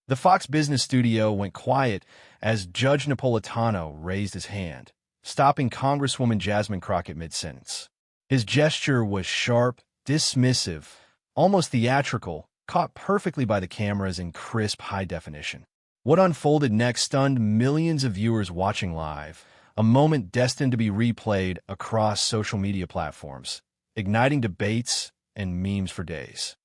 The Fox Business studio went quiet as Judge Napolitano raised his hand, stopping Congresswoman Jasmine Crockett mid-sentence. His gesture was sharp, dismissive, almost theatrical, caught perfectly by the cameras in crisp high definition. What unfolded next stunned millions of viewers watching live, a moment destined to be replayed across social media platforms, igniting debates and memes for days.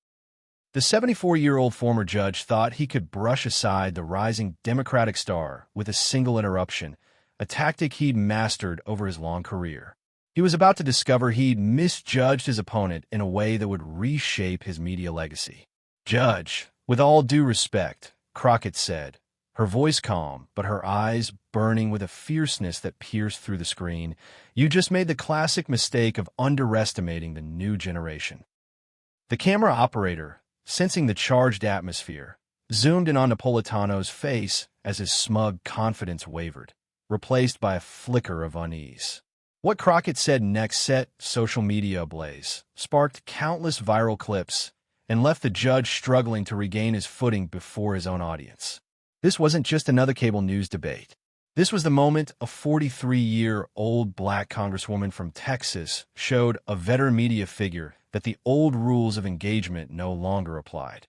The 74-year-old former judge thought he could brush aside the rising Democratic star with a single interruption, a tactic he'd mastered over his long career. He was about to discover he'd misjudged his opponent in a way that would reshape his media legacy. "Judge, with all due respect," Crockett said, her voice calm, but her eyes burning with a fierceness that pierced through the screen, "you just made the classic mistake of underestimating the new generation." The camera operator, sensing the charged atmosphere, zoomed in on Napolitano's face as his smug confidence wavered, replaced by a flicker of unease. What Crockett said next set social media ablaze, sparked countless viral clips, and left the judge struggling to regain his footing before his own audience. This wasn't just another cable news debate. This was the moment a 43-year-old black congresswoman from Texas showed a veteran media figure that the old rules of engagement no longer applied.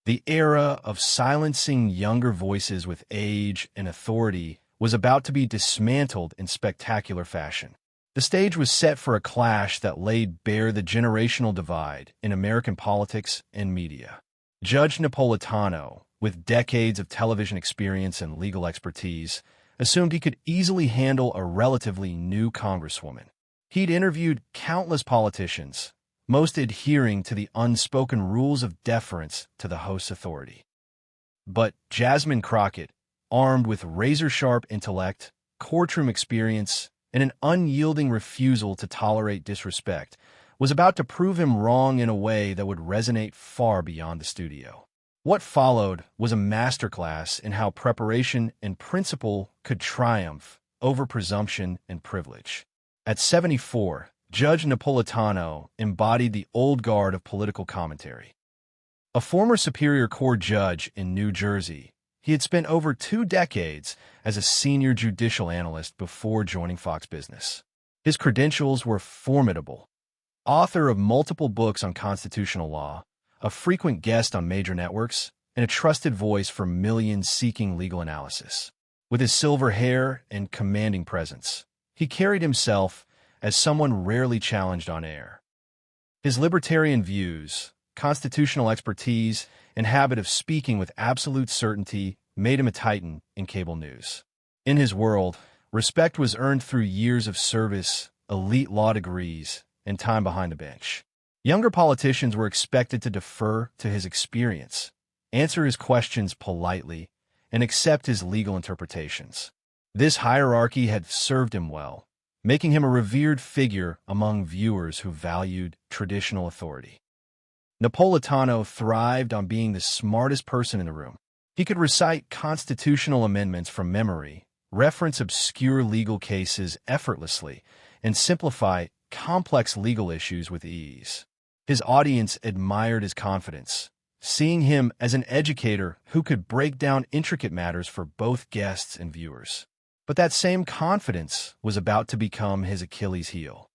The era of silencing younger voices with age and authority was about to be dismantled in spectacular fashion. The stage was set for a clash that laid bare the generational divide in American politics and media. Judge Napolitano, with decades of television experience and legal expertise, assumed he could easily handle a relatively new congresswoman. He'd interviewed countless politicians, most adhering to the unspoken rules of deference to the host's authority. But Jasmine Crockett, armed with razor-sharp intellect, courtroom experience, and an unyielding refusal to tolerate disrespect, was about to prove him wrong in a way that would resonate far beyond the studio. What followed was a masterclass in how preparation and principle could triumph over presumption and privilege. At 74, Judge Napolitano embodied the old guard of political commentary. A former Superior Court judge in New Jersey, he had spent over 2 decades as a senior judicial analyst before joining Fox Business. His credentials were formidable. Author of multiple books on constitutional law, a frequent guest on major networks, and a trusted voice for millions seeking legal analysis. With his silver hair and commanding presence, he carried himself as someone rarely challenged on air. His libertarian views, constitutional expertise, and habit of speaking with absolute certainty made him a titan in cable news. In his world, respect was earned through years of service, elite law degrees, and time behind the bench. Younger politicians were expected to defer to his experience, answer his questions politely, and accept his legal interpretations. This hierarchy had served him well, making him a revered figure among viewers who valued traditional authority. Napolitano thrived on being the smartest person in the room. He could recite constitutional amendments from memory, reference obscure legal cases effortlessly, and simplify complex legal issues with ease. His audience admired his confidence, seeing him as an educator who could break down intricate matters for both guests and viewers. But that same confidence was about to become his Achilles heel.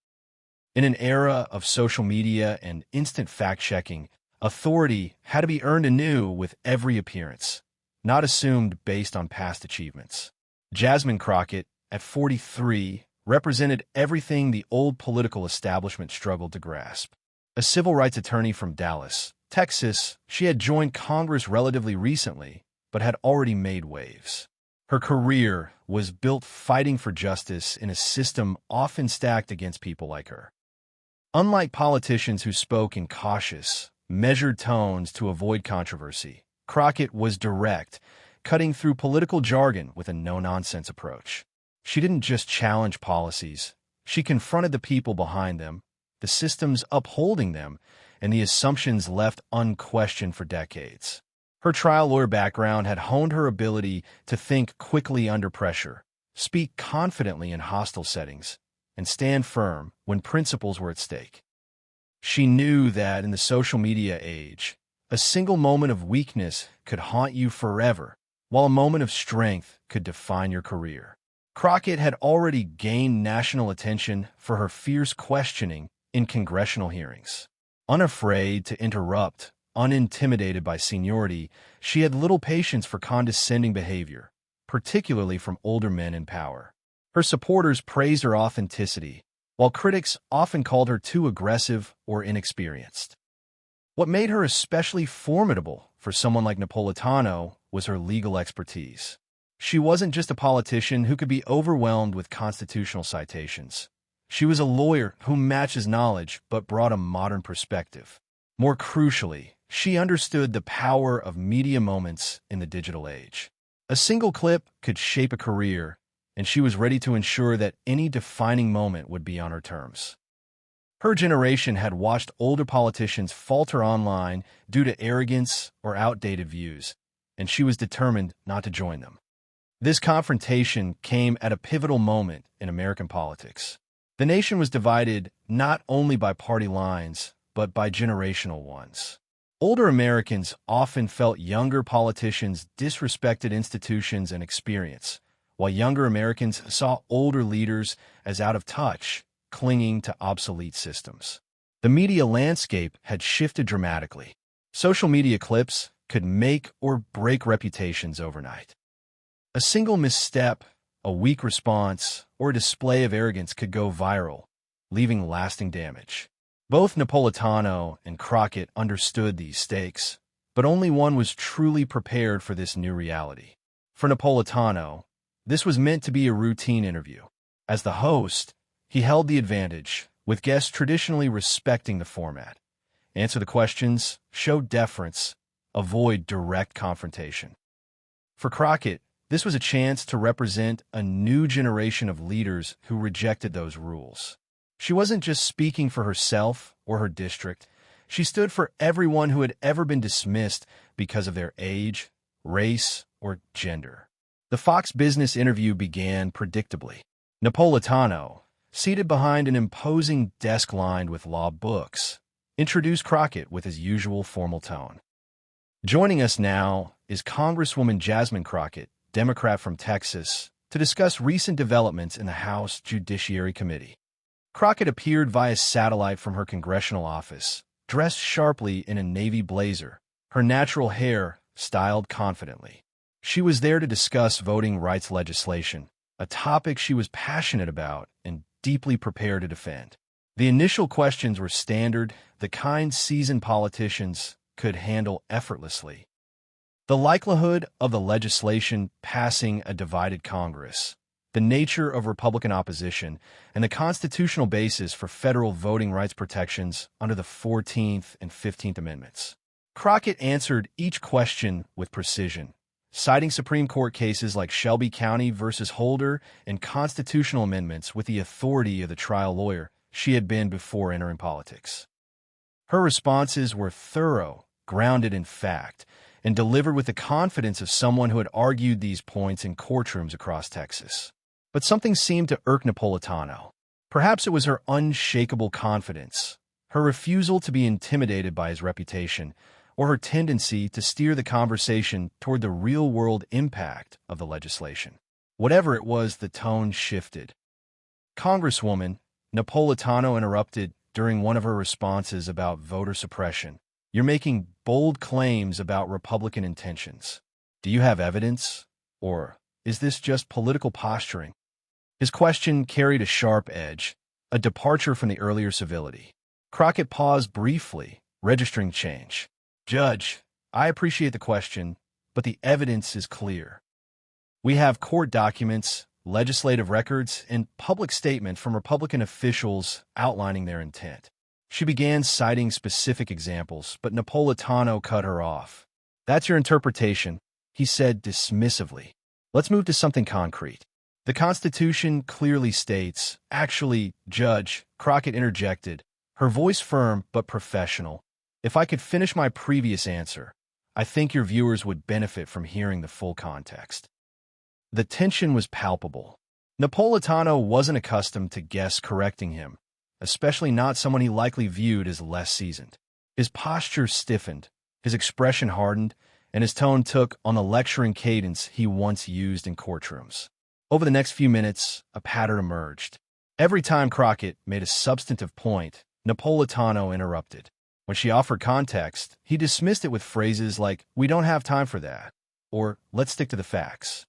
In an era of social media and instant fact-checking, authority had to be earned anew with every appearance, not assumed based on past achievements. Jasmine Crockett, at 43, represented everything the old political establishment struggled to grasp. A civil rights attorney from Dallas, Texas, she had joined Congress relatively recently, but had already made waves. Her career was built fighting for justice in a system often stacked against people like her. Unlike politicians who spoke in cautious, measured tones to avoid controversy, Crockett was direct, cutting through political jargon with a no-nonsense approach. She didn't just challenge policies. She confronted the people behind them, the systems upholding them, and the assumptions left unquestioned for decades. Her trial lawyer background had honed her ability to think quickly under pressure, speak confidently in hostile settings, and stand firm when principles were at stake. She knew that in the social media age, A single moment of weakness could haunt you forever, while a moment of strength could define your career. Crockett had already gained national attention for her fierce questioning in congressional hearings. Unafraid to interrupt, unintimidated by seniority, she had little patience for condescending behavior, particularly from older men in power. Her supporters praised her authenticity, while critics often called her too aggressive or inexperienced. What made her especially formidable for someone like Napolitano was her legal expertise. She wasn't just a politician who could be overwhelmed with constitutional citations. She was a lawyer who matched his knowledge but brought a modern perspective. More crucially, she understood the power of media moments in the digital age. A single clip could shape a career, and she was ready to ensure that any defining moment would be on her terms. Her generation had watched older politicians falter online due to arrogance or outdated views, and she was determined not to join them. This confrontation came at a pivotal moment in American politics. The nation was divided not only by party lines, but by generational ones. Older Americans often felt younger politicians disrespected institutions and experience, while younger Americans saw older leaders as out of touch, clinging to obsolete systems. The media landscape had shifted dramatically. Social media clips could make or break reputations overnight. A single misstep, a weak response, or a display of arrogance could go viral, leaving lasting damage. Both Napolitano and Crockett understood these stakes, but only one was truly prepared for this new reality. For Napolitano, this was meant to be a routine interview. As the host, he held the advantage, with guests traditionally respecting the format. Answer the questions, show deference, avoid direct confrontation. For Crockett, this was a chance to represent a new generation of leaders who rejected those rules. She wasn't just speaking for herself or her district. She stood for everyone who had ever been dismissed because of their age, race, or gender. The Fox Business interview began predictably. Napolitano, seated behind an imposing desk lined with law books, introduced Crockett with his usual formal tone. Joining us now is Congresswoman Jasmine Crockett, Democrat from Texas, to discuss recent developments in the House Judiciary Committee. Crockett appeared via satellite from her congressional office, dressed sharply in a navy blazer, her natural hair styled confidently. She was there to discuss voting rights legislation, a topic she was passionate about and deeply prepared to defend. The initial questions were standard, the kind seasoned politicians could handle effortlessly. The likelihood of the legislation passing a divided Congress, the nature of Republican opposition, and the constitutional basis for federal voting rights protections under the 14th and 15th Amendments. Crockett answered each question with precision, citing Supreme Court cases like Shelby County versus Holder and constitutional amendments with the authority of the trial lawyer she had been before entering politics. Her responses were thorough, grounded in fact, and delivered with the confidence of someone who had argued these points in courtrooms across Texas. But something seemed to irk Napolitano. Perhaps it was her unshakable confidence, her refusal to be intimidated by his reputation, or her tendency to steer the conversation toward the real-world impact of the legislation. Whatever it was, the tone shifted. Congresswoman, Napolitano interrupted during one of her responses about voter suppression. You're making bold claims about Republican intentions. Do you have evidence? Or is this just political posturing? His question carried a sharp edge, a departure from the earlier civility. Crockett paused briefly, registering change. Judge, I appreciate the question, but the evidence is clear. We have court documents, legislative records, and public statements from Republican officials outlining their intent. She began citing specific examples, but Napolitano cut her off. That's your interpretation, he said dismissively. Let's move to something concrete. The Constitution clearly states, actually, Judge, Crockett interjected, her voice firm but professional. If I could finish my previous answer, I think your viewers would benefit from hearing the full context. The tension was palpable. Napolitano wasn't accustomed to guests correcting him, especially not someone he likely viewed as less seasoned. His posture stiffened, His expression hardened, and his tone took on the lecturing cadence he once used in courtrooms. Over the next few minutes, a pattern emerged. Every time Crockett made a substantive point, Napolitano interrupted. When she offered context, he dismissed it with phrases like, "We don't have time for that," or "Let's stick to the facts."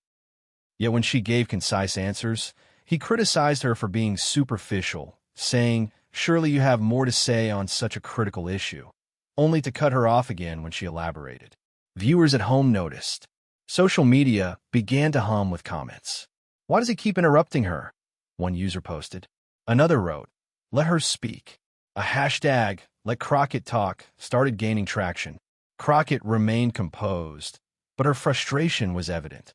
Yet when she gave concise answers, he criticized her for being superficial, saying, "Surely you have more to say on such a critical issue," only to cut her off again when she elaborated. Viewers at home noticed. Social media began to hum with comments. "Why does he keep interrupting her?" one user posted. Another wrote, "Let her speak." A hashtag, "Let Crockett talk," started gaining traction. Crockett remained composed, but her frustration was evident.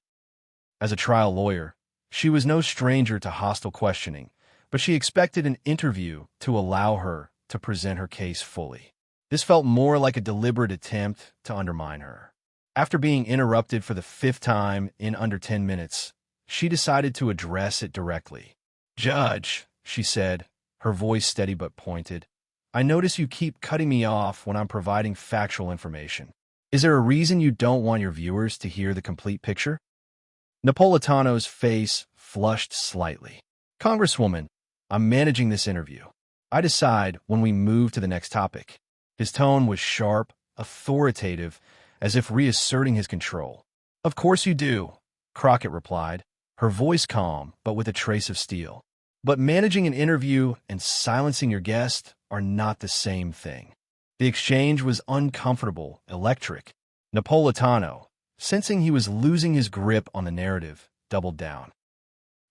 As a trial lawyer, she was no stranger to hostile questioning, but she expected an interview to allow her to present her case fully. This felt more like a deliberate attempt to undermine her. After being interrupted for the 5th time in under 10 minutes, she decided to address it directly. "Judge," she said, her voice steady but pointed, "I notice you keep cutting me off when I'm providing factual information. Is there a reason you don't want your viewers to hear the complete picture?" Napolitano's face flushed slightly. "Congresswoman, I'm managing this interview. I decide when we move to the next topic." His tone was sharp, authoritative, as if reasserting his control. "Of course you do," Crockett replied, her voice calm but with a trace of steel. "But managing an interview and silencing your guest are not the same thing." The exchange was uncomfortable, electric. Napolitano, sensing he was losing his grip on the narrative, doubled down.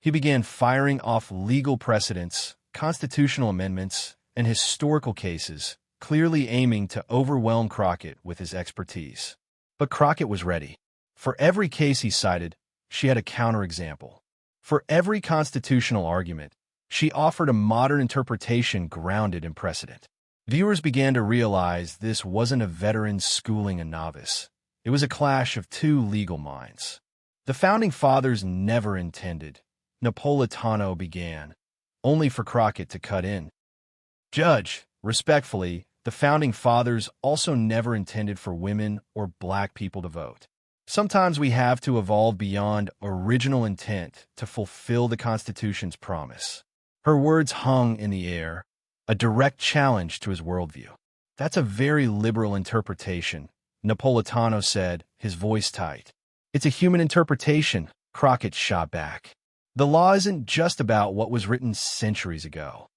He began firing off legal precedents, constitutional amendments, and historical cases, clearly aiming to overwhelm Crockett with his expertise. But Crockett was ready. For every case he cited, she had a counterexample. For every constitutional argument, she offered a modern interpretation grounded in precedent. Viewers began to realize this wasn't a veteran schooling a novice. It was a clash of two legal minds. The Founding Fathers never intended, Napolitano began, only for Crockett to cut in. "Judge, respectfully, the Founding Fathers also never intended for women or black people to vote. Sometimes we have to evolve beyond original intent to fulfill the Constitution's promise." Her words hung in the air, a direct challenge to his worldview. "That's a very liberal interpretation," Napolitano said, his voice tight. "It's a human interpretation," Crockett shot back. "The law isn't just about what was written centuries ago.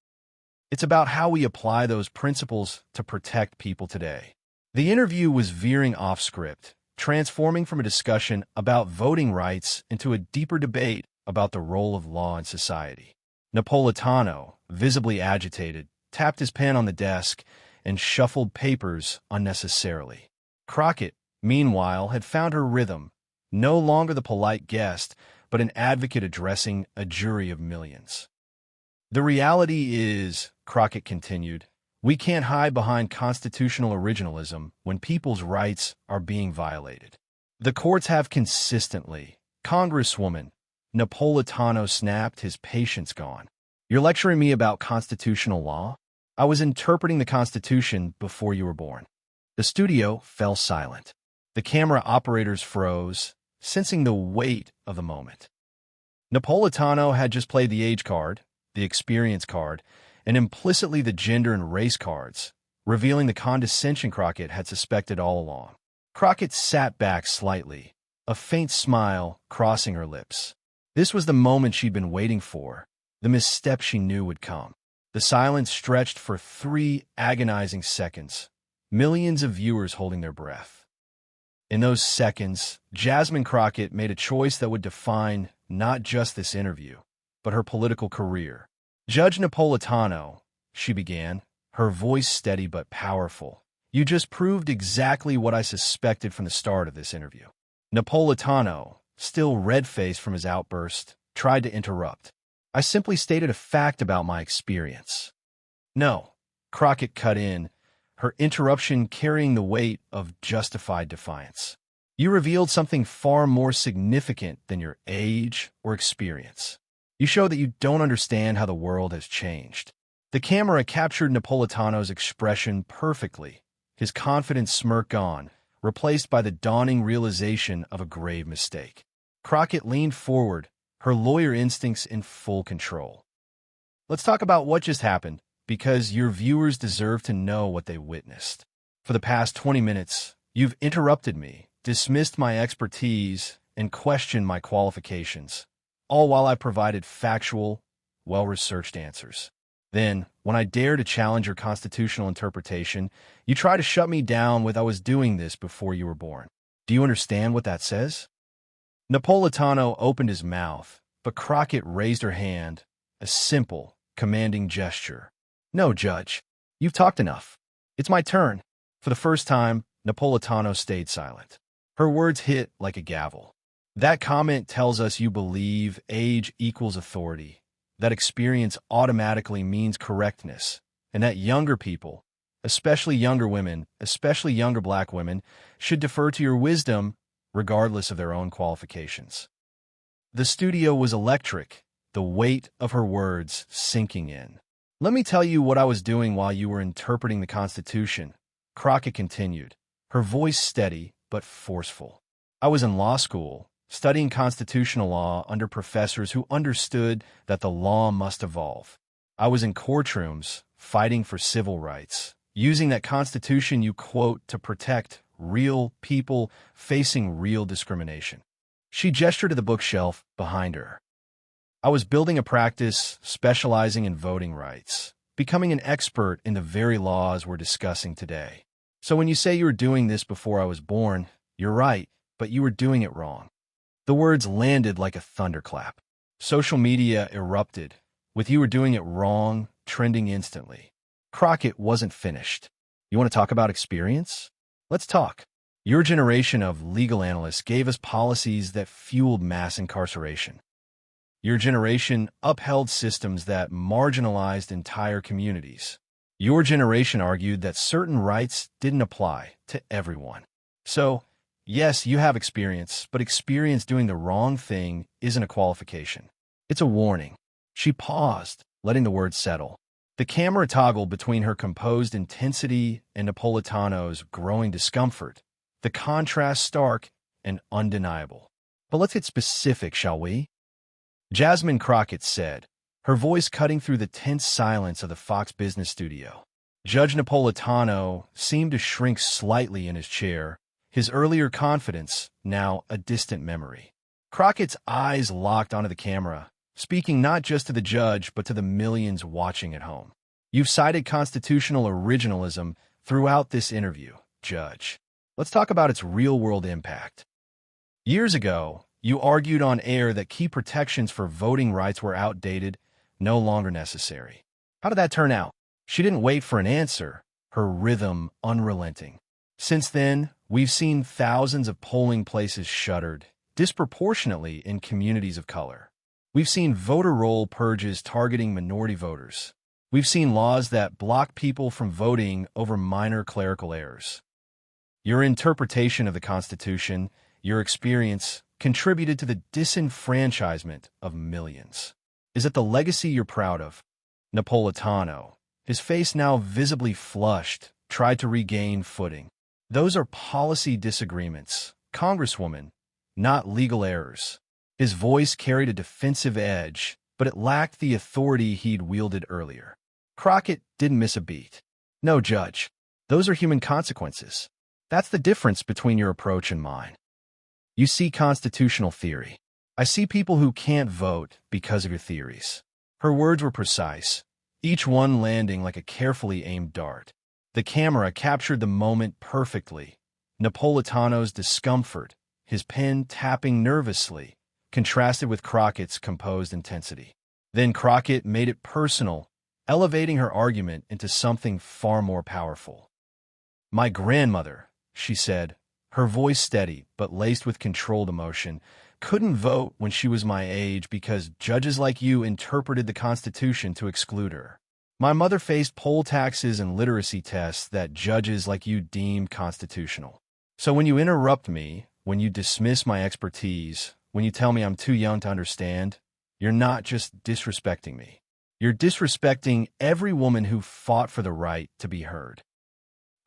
It's about how we apply those principles to protect people today." The interview was veering off script, transforming from a discussion about voting rights into a deeper debate about the role of law in society. Napolitano, visibly agitated, tapped his pen on the desk and shuffled papers unnecessarily. Crockett, meanwhile, had found her rhythm, no longer the polite guest, but an advocate addressing a jury of millions. "The reality is," Crockett continued, "we can't hide behind constitutional originalism when people's rights are being violated. The courts have consistently." "Congresswoman," Napolitano snapped, his patience gone. "You're lecturing me about constitutional law? I was interpreting the Constitution before you were born." The studio fell silent. The camera operators froze, sensing the weight of the moment. Napolitano had just played the age card, the experience card, and implicitly the gender and race cards, revealing the condescension Crockett had suspected all along. Crockett sat back slightly, a faint smile crossing her lips. This was the moment she'd been waiting for, the misstep she knew would come. The silence stretched for 3 agonizing seconds, millions of viewers holding their breath. In those seconds, Jasmine Crockett made a choice that would define not just this interview, but her political career. "Judge Napolitano," she began, her voice steady but powerful, "you just proved exactly what I suspected from the start of this interview." Napolitano, still red-faced from his outburst, tried to interrupt. "I simply stated a fact about my experience." "No," Crockett cut in, her interruption carrying the weight of justified defiance. "You revealed something far more significant than your age or experience. You show that you don't understand how the world has changed." The camera captured Napolitano's expression perfectly, his confident smirk gone, replaced by the dawning realization of a grave mistake. Crockett leaned forward, her lawyer instincts in full control. Let's talk about what just happened, because your viewers deserve to know what they witnessed. For the past 20 minutes, you've interrupted me, dismissed my expertise, and questioned my qualifications, all while I provided factual, well-researched answers. Then, when I dare to challenge your constitutional interpretation, you try to shut me down with "I was doing this before you were born." Do you understand what that says? Napolitano opened his mouth, but Crockett raised her hand, a simple, commanding gesture. "No, Judge. You've talked enough. It's my turn." For the first time, Napolitano stayed silent. Her words hit like a gavel. That comment tells us you believe age equals authority, that experience automatically means correctness, and that younger people, especially younger women, especially younger black women, should defer to your wisdom regardless of their own qualifications. The studio was electric, the weight of her words sinking in. "Let me tell you what I was doing while you were interpreting the Constitution," Crockett continued, her voice steady but forceful. "I was in law school, studying constitutional law under professors who understood that the law must evolve. I was in courtrooms, fighting for civil rights, using that Constitution you quote to protect real people facing real discrimination." She gestured to the bookshelf behind her. "I was building a practice specializing in voting rights, becoming an expert in the very laws we're discussing today. So when you say you were doing this before I was born, you're right, but you were doing it wrong." The words landed like a thunderclap. Social media erupted, with "you were doing it wrong" trending instantly. Crockett wasn't finished. "You want to talk about experience? Let's talk. Your generation of legal analysts gave us policies that fueled mass incarceration. Your generation upheld systems that marginalized entire communities. Your generation argued that certain rights didn't apply to everyone. So, yes, you have experience, but experience doing the wrong thing isn't a qualification. It's a warning." She paused, letting the words settle. The camera toggled between her composed intensity and Napolitano's growing discomfort, the contrast stark and undeniable. "But let's get specific, shall we?" Jasmine Crockett said, her voice cutting through the tense silence of the Fox Business studio. Judge Napolitano seemed to shrink slightly in his chair, his earlier confidence now a distant memory. Crockett's eyes locked onto the camera, speaking not just to the judge but to the millions watching at home. "You've cited constitutional originalism throughout this interview, Judge. Let's talk about its real-world impact. Years ago, you argued on air that key protections for voting rights were outdated, no longer necessary. How did that turn out?" She didn't wait for an answer, her rhythm unrelenting. "Since then, we've seen thousands of polling places shuttered, disproportionately in communities of color. We've seen voter roll purges targeting minority voters. We've seen laws that block people from voting over minor clerical errors. Your interpretation of the Constitution, your experience, contributed to the disenfranchisement of millions. Is it the legacy you're proud of?" Napolitano, his face now visibly flushed, tried to regain footing. "Those are policy disagreements, Congresswoman, not legal errors." His voice carried a defensive edge, but it lacked the authority he'd wielded earlier. Crockett didn't miss a beat. "No, Judge. Those are human consequences. That's the difference between your approach and mine. You see constitutional theory. I see people who can't vote because of your theories." Her words were precise, each one landing like a carefully aimed dart. The camera captured the moment perfectly. Napolitano's discomfort, his pen tapping nervously, contrasted with Crockett's composed intensity. Then Crockett made it personal, elevating her argument into something far more powerful. "My grandmother," she said, her voice steady but laced with controlled emotion, "couldn't vote when she was my age because judges like you interpreted the Constitution to exclude her. My mother faced poll taxes and literacy tests that judges like you deemed constitutional. So when you interrupt me, when you dismiss my expertise, when you tell me I'm too young to understand, you're not just disrespecting me. You're disrespecting every woman who fought for the right to be heard."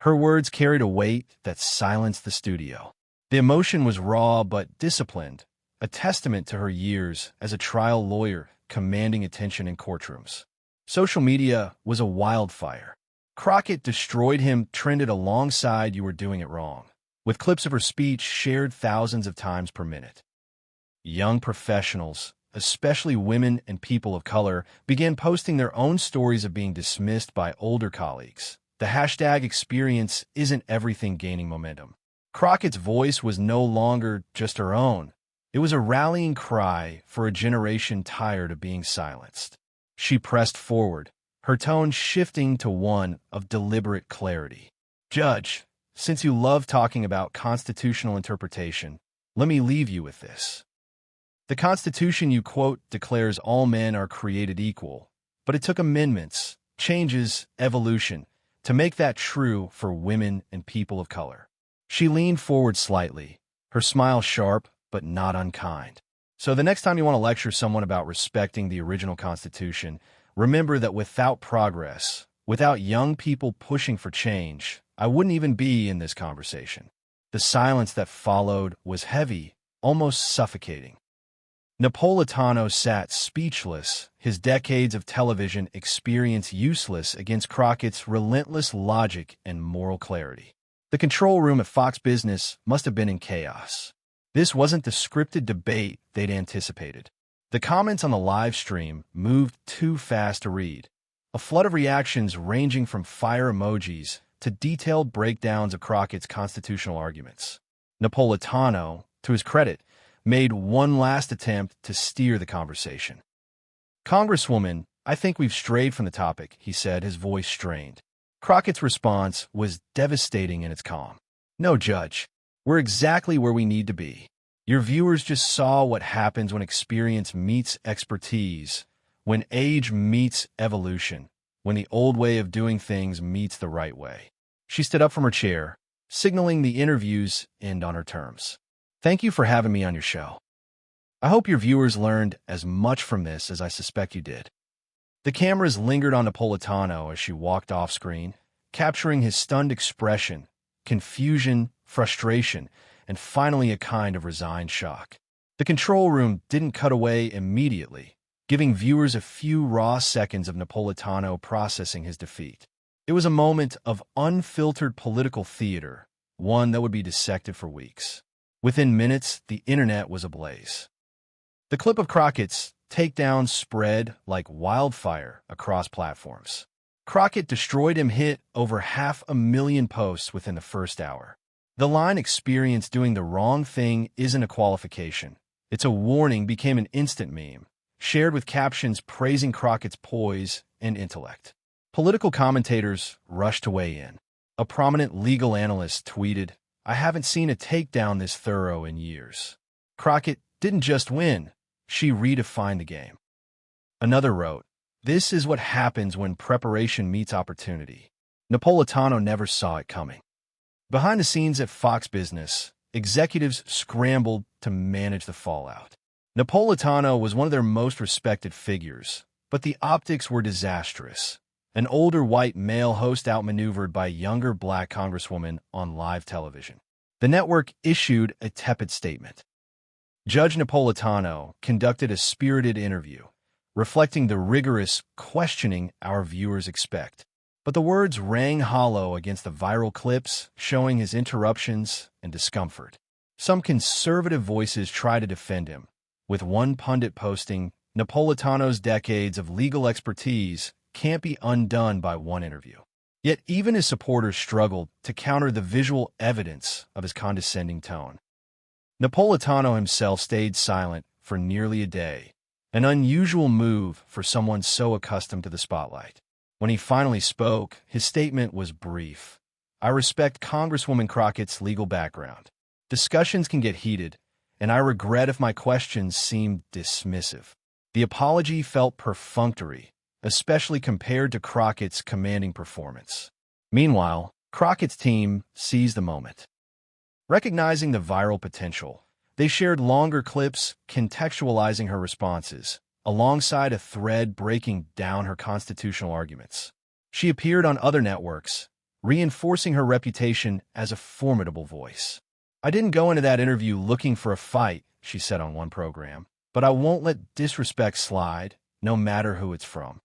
Her words carried a weight that silenced the studio. The emotion was raw but disciplined, a testament to her years as a trial lawyer commanding attention in courtrooms. Social media was a wildfire. Crockett destroyed him trended alongside "You Were Doing It Wrong," with clips of her speech shared thousands of times per minute. Young professionals, especially women and people of color, began posting their own stories of being dismissed by older colleagues. The hashtag experience isn't everything gaining momentum. Crockett's voice was no longer just her own. It was a rallying cry for a generation tired of being silenced. She pressed forward, her tone shifting to one of deliberate clarity. "Judge, since you love talking about constitutional interpretation, let me leave you with this. The Constitution you quote declares all men are created equal, but it took amendments, changes, evolution, to make that true for women and people of color." She leaned forward slightly, her smile sharp but not unkind. "So the next time you want to lecture someone about respecting the original Constitution, remember that without progress, without young people pushing for change, I wouldn't even be in this conversation." The silence that followed was heavy, almost suffocating. Napolitano sat speechless, his decades of television experience useless against Crockett's relentless logic and moral clarity. The control room at Fox Business must have been in chaos. This wasn't the scripted debate they'd anticipated. The comments on the live stream moved too fast to read. A flood of reactions ranging from fire emojis to detailed breakdowns of Crockett's constitutional arguments. Napolitano, to his credit, made one last attempt to steer the conversation. "Congresswoman, I think we've strayed from the topic," he said, his voice strained. Crockett's response was devastating in its calm. "No, Judge. We're exactly where we need to be. Your viewers just saw what happens when experience meets expertise, when age meets evolution, when the old way of doing things meets the right way." She stood up from her chair, signaling the interview's end on her terms. "Thank you for having me on your show. I hope your viewers learned as much from this as I suspect you did." The cameras lingered on Napolitano as she walked off screen, capturing his stunned expression, confusion, frustration, and finally a kind of resigned shock. The control room didn't cut away immediately, giving viewers a few raw seconds of Napolitano processing his defeat. It was a moment of unfiltered political theater, one that would be dissected for weeks. Within minutes, the internet was ablaze. The clip of Crockett's takedown spread like wildfire across platforms. Crockett destroyed him hit over 500,000 posts within the first hour. The line "experience doing the wrong thing isn't a qualification. It's a warning" became an instant meme, shared with captions praising Crockett's poise and intellect. Political commentators rushed to weigh in. A prominent legal analyst tweeted, "I haven't seen a takedown this thorough in years." Crockett didn't just win, she redefined the game. Another wrote, "This is what happens when preparation meets opportunity." Napolitano never saw it coming. Behind the scenes at Fox Business, executives scrambled to manage the fallout. Napolitano was one of their most respected figures, but the optics were disastrous. An older white male host outmaneuvered by a younger black congresswoman on live television. The network issued a tepid statement. Judge Napolitano conducted a spirited interview, reflecting the rigorous questioning our viewers expect. But the words rang hollow against the viral clips, showing his interruptions and discomfort. Some conservative voices try to defend him, with one pundit posting, "Napolitano's decades of legal expertise can't be undone by one interview." Yet even his supporters struggled to counter the visual evidence of his condescending tone. Napolitano himself stayed silent for nearly a day, an unusual move for someone so accustomed to the spotlight. When he finally spoke, his statement was brief. "I respect Congresswoman Crockett's legal background. Discussions can get heated, and I regret if my questions seemed dismissive." The apology felt perfunctory, especially compared to Crockett's commanding performance. Meanwhile, Crockett's team seized the moment. Recognizing the viral potential, they shared longer clips contextualizing her responses, alongside a thread breaking down her constitutional arguments. She appeared on other networks, reinforcing her reputation as a formidable voice. "I didn't go into that interview looking for a fight," she said on one program, "but I won't let disrespect slide, no matter who it's from."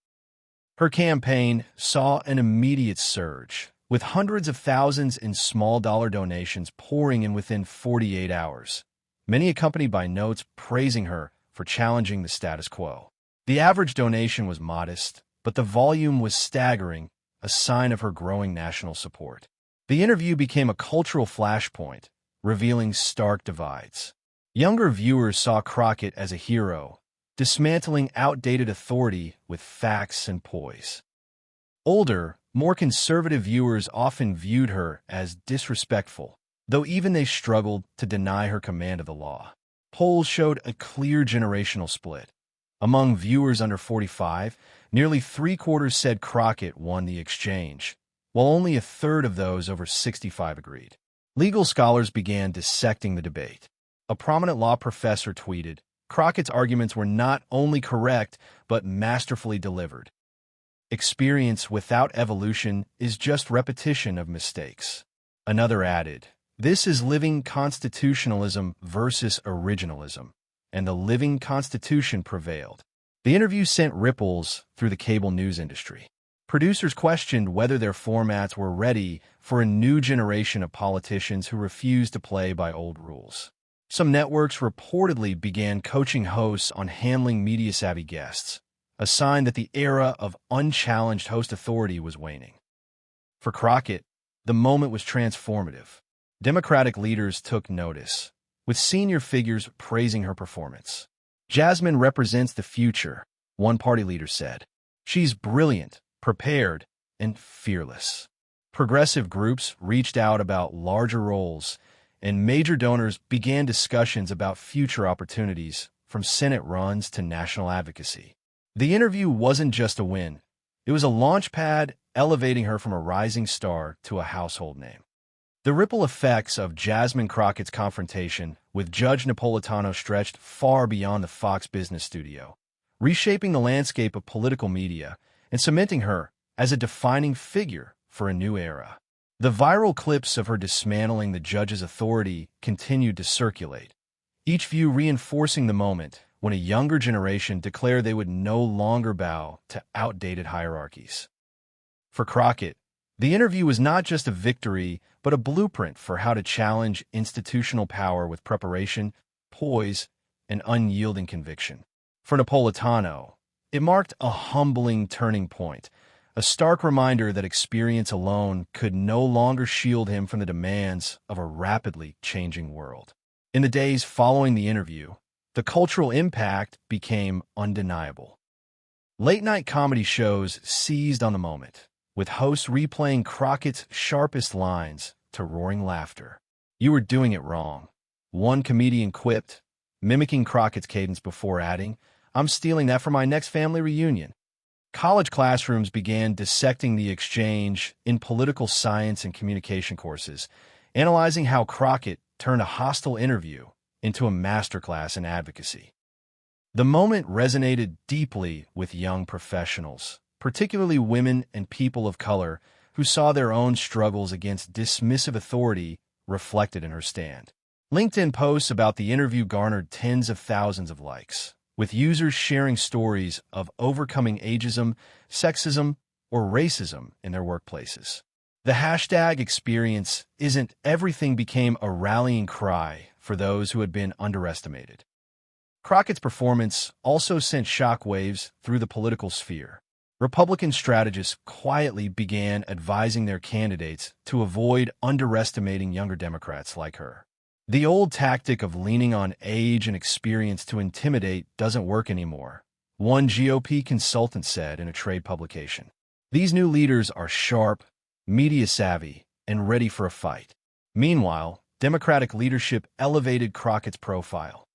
Her campaign saw an immediate surge, with hundreds of thousands in small-dollar donations pouring in within 48 hours, many accompanied by notes praising her for challenging the status quo. The average donation was modest, but the volume was staggering, a sign of her growing national support. The interview became a cultural flashpoint, revealing stark divides. Younger viewers saw Crockett as a hero, dismantling outdated authority with facts and poise. Older, more conservative viewers often viewed her as disrespectful, though even they struggled to deny her command of the law. Polls showed a clear generational split. Among viewers under 45, nearly three-quarters said Crockett won the exchange, while only a third of those over 65 agreed. Legal scholars began dissecting the debate. A prominent law professor tweeted, "Crockett's arguments were not only correct, but masterfully delivered. Experience without evolution is just repetition of mistakes." Another added, "This is living constitutionalism versus originalism," and the living constitution prevailed. The interview sent ripples through the cable news industry. Producers questioned whether their formats were ready for a new generation of politicians who refused to play by old rules. Some networks reportedly began coaching hosts on handling media-savvy guests, a sign that the era of unchallenged host authority was waning. For Crockett, the moment was transformative. Democratic leaders took notice, with senior figures praising her performance. "Jasmine represents the future," one party leader said. "She's brilliant, prepared, and fearless." Progressive groups reached out about larger roles, and major donors began discussions about future opportunities, from Senate runs to national advocacy. The interview wasn't just a win. It was a launch pad, elevating her from a rising star to a household name. The ripple effects of Jasmine Crockett's confrontation with Judge Napolitano stretched far beyond the Fox Business studio, reshaping the landscape of political media and cementing her as a defining figure for a new era. The viral clips of her dismantling the judge's authority continued to circulate, each view reinforcing the moment when a younger generation declared they would no longer bow to outdated hierarchies. For Crockett, the interview was not just a victory, but a blueprint for how to challenge institutional power with preparation, poise, and unyielding conviction. For Napolitano, it marked a humbling turning point, a stark reminder that experience alone could no longer shield him from the demands of a rapidly changing world. In the days following the interview, the cultural impact became undeniable. Late-night comedy shows seized on the moment, with hosts replaying Crockett's sharpest lines to roaring laughter. "You were doing it wrong," one comedian quipped, mimicking Crockett's cadence before adding, "I'm stealing that for my next family reunion." College classrooms began dissecting the exchange in political science and communication courses, analyzing how Crockett turned a hostile interview into a masterclass in advocacy. The moment resonated deeply with young professionals, particularly women and people of color who saw their own struggles against dismissive authority reflected in her stand. LinkedIn posts about the interview garnered tens of thousands of likes, with users sharing stories of overcoming ageism, sexism, or racism in their workplaces. The hashtag experience isn't everything became a rallying cry for those who had been underestimated. Crockett's performance also sent shockwaves through the political sphere. Republican strategists quietly began advising their candidates to avoid underestimating younger Democrats like her. The old tactic of leaning on age and experience to intimidate doesn't work anymore, one GOP consultant said in a trade publication. These new leaders are sharp, media-savvy, and ready for a fight. Meanwhile, Democratic leadership elevated Crockett's profile.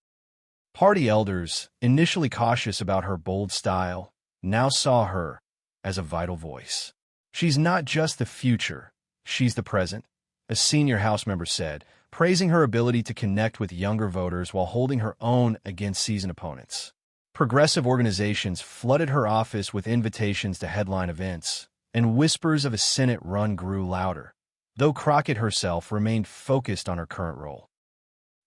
Party elders, initially cautious about her bold style, now saw her as a vital voice. "She's not just the future, she's the present," a senior House member said, praising her ability to connect with younger voters while holding her own against seasoned opponents. Progressive organizations flooded her office with invitations to headline events, and whispers of a Senate run grew louder, though Crockett herself remained focused on her current role.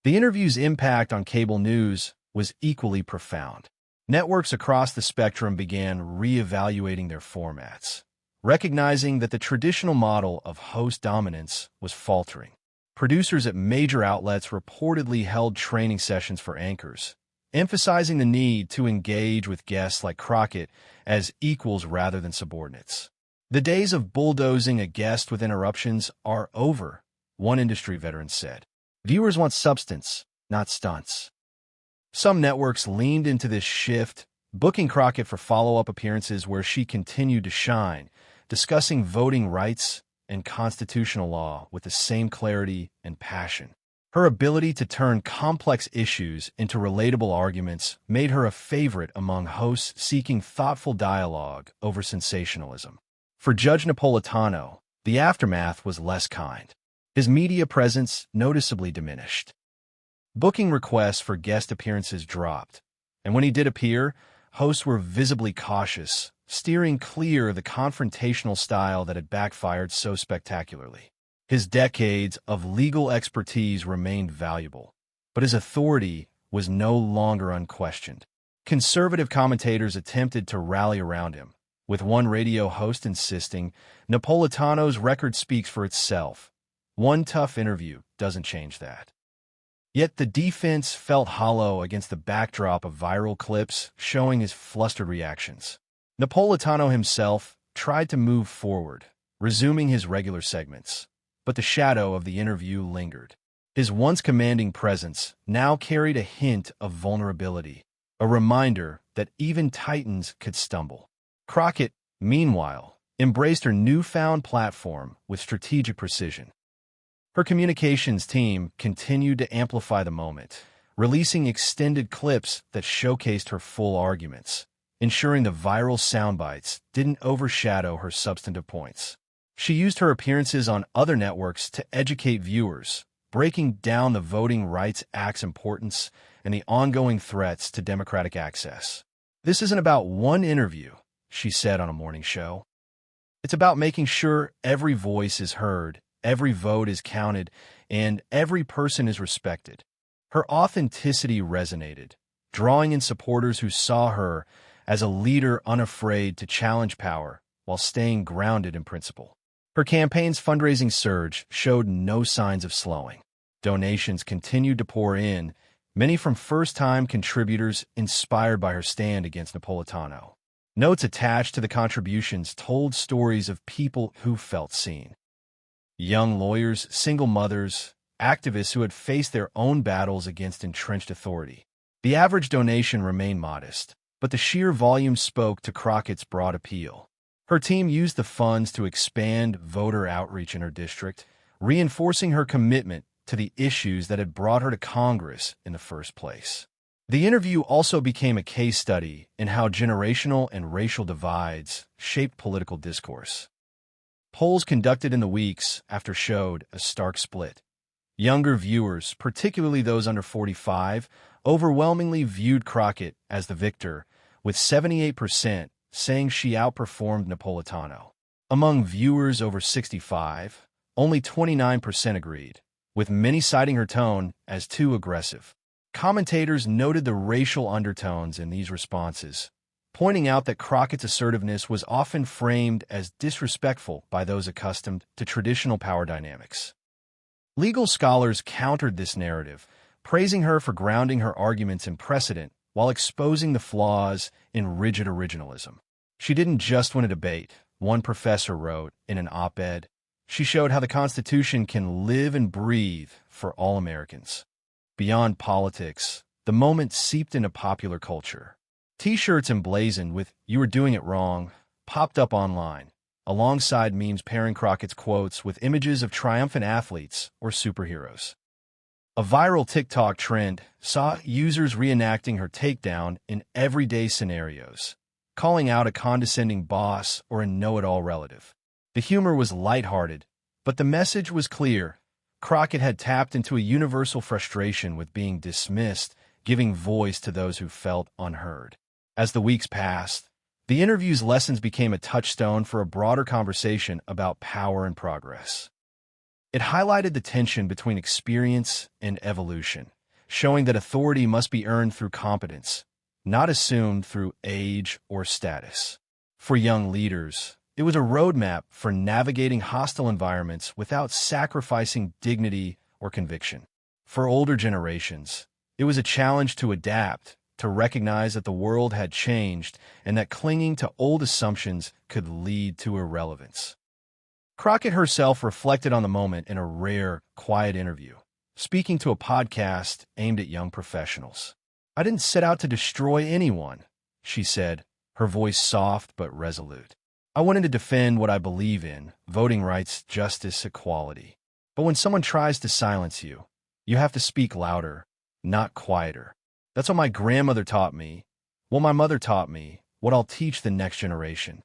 The interview's impact on cable news was equally profound. Networks across the spectrum began re-evaluating their formats, recognizing that the traditional model of host dominance was faltering. Producers at major outlets reportedly held training sessions for anchors, emphasizing the need to engage with guests like Crockett as equals rather than subordinates. The days of bulldozing a guest with interruptions are over, one industry veteran said. Viewers want substance, not stunts. Some networks leaned into this shift, booking Crockett for follow-up appearances where she continued to shine, discussing voting rights and constitutional law with the same clarity and passion. Her ability to turn complex issues into relatable arguments made her a favorite among hosts seeking thoughtful dialogue over sensationalism. For Judge Napolitano, the aftermath was less kind. His media presence noticeably diminished. Booking requests for guest appearances dropped, and when he did appear, hosts were visibly cautious, steering clear of the confrontational style that had backfired so spectacularly. His decades of legal expertise remained valuable, but his authority was no longer unquestioned. Conservative commentators attempted to rally around him, with one radio host insisting, "Napolitano's record speaks for itself. One tough interview doesn't change that." Yet the defense felt hollow against the backdrop of viral clips showing his flustered reactions. Napolitano himself tried to move forward, resuming his regular segments, but the shadow of the interview lingered. His once commanding presence now carried a hint of vulnerability, a reminder that even titans could stumble. Crockett, meanwhile, embraced her newfound platform with strategic precision. Her communications team continued to amplify the moment, releasing extended clips that showcased her full arguments, ensuring the viral soundbites didn't overshadow her substantive points. She used her appearances on other networks to educate viewers, breaking down the Voting Rights Act's importance and the ongoing threats to democratic access. "This isn't about one interview," she said on a morning show. "It's about making sure every voice is heard, every vote is counted, and every person is respected." Her authenticity resonated, drawing in supporters who saw her as a leader unafraid to challenge power while staying grounded in principle. Her campaign's fundraising surge showed no signs of slowing. Donations continued to pour in, many from first-time contributors inspired by her stand against Napolitano. Notes attached to the contributions told stories of people who felt seen. Young lawyers, single mothers, activists who had faced their own battles against entrenched authority. The average donation remained modest, but the sheer volume spoke to Crockett's broad appeal. Her team used the funds to expand voter outreach in her district, reinforcing her commitment to the issues that had brought her to Congress in the first place. The interview also became a case study in how generational and racial divides shaped political discourse. Polls conducted in the weeks after showed a stark split. Younger viewers, particularly those under 45, overwhelmingly viewed Crockett as the victor, with 78% saying she outperformed Napolitano. Among viewers over 65, only 29% agreed, with many citing her tone as too aggressive. Commentators noted the racial undertones in these responses, pointing out that Crockett's assertiveness was often framed as disrespectful by those accustomed to traditional power dynamics. Legal scholars countered this narrative, praising her for grounding her arguments in precedent while exposing the flaws in rigid originalism. "She didn't just win a debate," one professor wrote in an op-ed. "She showed how the Constitution can live and breathe for all Americans." Beyond politics, the moment seeped into popular culture. T-shirts emblazoned with "You were doing it wrong" popped up online, alongside memes pairing Crockett's quotes with images of triumphant athletes or superheroes. A viral TikTok trend saw users reenacting her takedown in everyday scenarios, calling out a condescending boss or a know-it-all relative. The humor was lighthearted, but the message was clear. Crockett had tapped into a universal frustration with being dismissed, giving voice to those who felt unheard. As the weeks passed, The interview's lessons became a touchstone for a broader conversation about power and progress. It highlighted the tension between experience and evolution, showing that authority must be earned through competence, not assumed through age or status. For young leaders, it was a roadmap for navigating hostile environments without sacrificing dignity or conviction. For older generations, it was a challenge to adapt, to recognize that the world had changed and that clinging to old assumptions could lead to irrelevance. Crockett herself reflected on the moment in a rare, quiet interview, speaking to a podcast aimed at young professionals. "I didn't set out to destroy anyone," she said, her voice soft but resolute. "I wanted to defend what I believe in, voting rights, justice, equality. But when someone tries to silence you, you have to speak louder, not quieter. That's what my grandmother taught me, what my mother taught me, what I'll teach the next generation."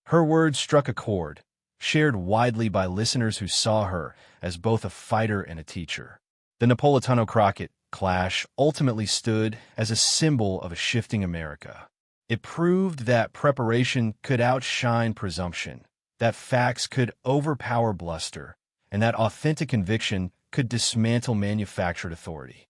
Her words struck a chord, shared widely by listeners who saw her as both a fighter and a teacher. The Napolitano-Crockett clash ultimately stood as a symbol of a shifting America. It proved that preparation could outshine presumption, that facts could overpower bluster, and that authentic conviction could dismantle manufactured authority.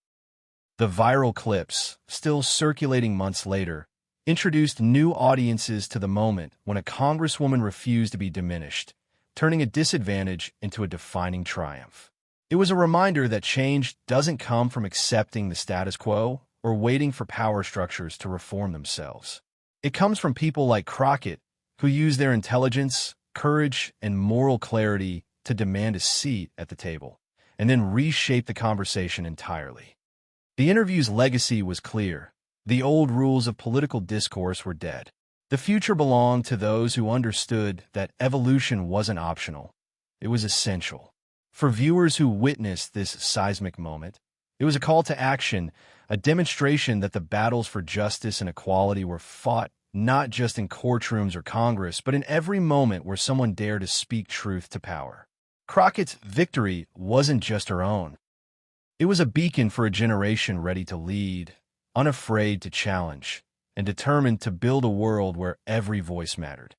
The viral clips, still circulating months later, introduced new audiences to the moment when a congresswoman refused to be diminished, turning a disadvantage into a defining triumph. It was a reminder that change doesn't come from accepting the status quo or waiting for power structures to reform themselves. It comes from people like Crockett, who use their intelligence, courage, and moral clarity to demand a seat at the table, and then reshape the conversation entirely. The interview's legacy was clear. The old rules of political discourse were dead. The future belonged to those who understood that evolution wasn't optional. It was essential. For viewers who witnessed this seismic moment, it was a call to action, a demonstration that the battles for justice and equality were fought not just in courtrooms or Congress, but in every moment where someone dared to speak truth to power. Crockett's victory wasn't just her own. It was a beacon for a generation ready to lead, unafraid to challenge, and determined to build a world where every voice mattered.